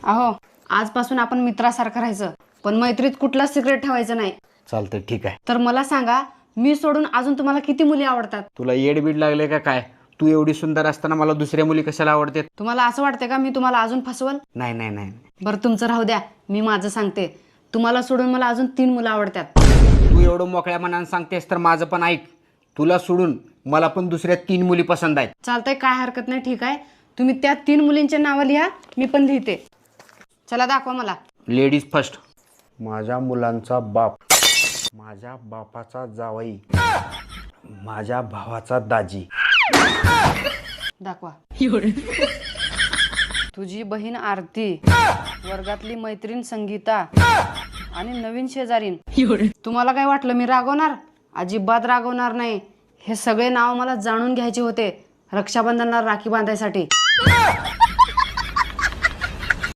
अहो, आजपासून आपण मित्रासारखं राहायचं, पण मैत्रीत कुठलाच सिक्रेट ठेवायचं नाही. चालतंय, ठीक आहे. तर मला सांगा, मी सोडून अजून तुम्हाला किती मुली आवडतात? तुला येडबीड लागले का काय? तू एवढी सुंदर असताना मला दुसऱ्या मुली कशाला आवडतात? तुम्हाला असं वाटतं का मी तुम्हाला अजून फसवल? नाही नाही नाही. बरं तुमचं राहू द्या, मी माझं सांगते. तुम्हाला सोडून मला अजून 3 मुलं आवडतात. तू एवढं मोकळ्या मनानं सांगतेस तर माझं पण ऐक. तुला सोडून मला पण दुसऱ्या 3 मुली पसंत आहेत. चालतंय, काय हरकत नाही. ठीक आहे, तुम्ही त्या 3 मुलींचे नावं लिहा, मी पण लिहिते. चला दाखवा मला. Ladies first. माझ्या मुलांचा बाप, माझ्या बापाचा जावई, माझ्या भावाचा दाजी. दाखवा. तुझी बहीण आरती, वर्गातली मैत्रीण संगीता आणि नवीन शेजारीन. तुम्हाला काय वाटलं मी रागवणार? अजिबात रागवणार नाही. हे सगळे नाव मला जाणून घ्यायचे होते रक्षाबंधनला राखी बांधायसाठी.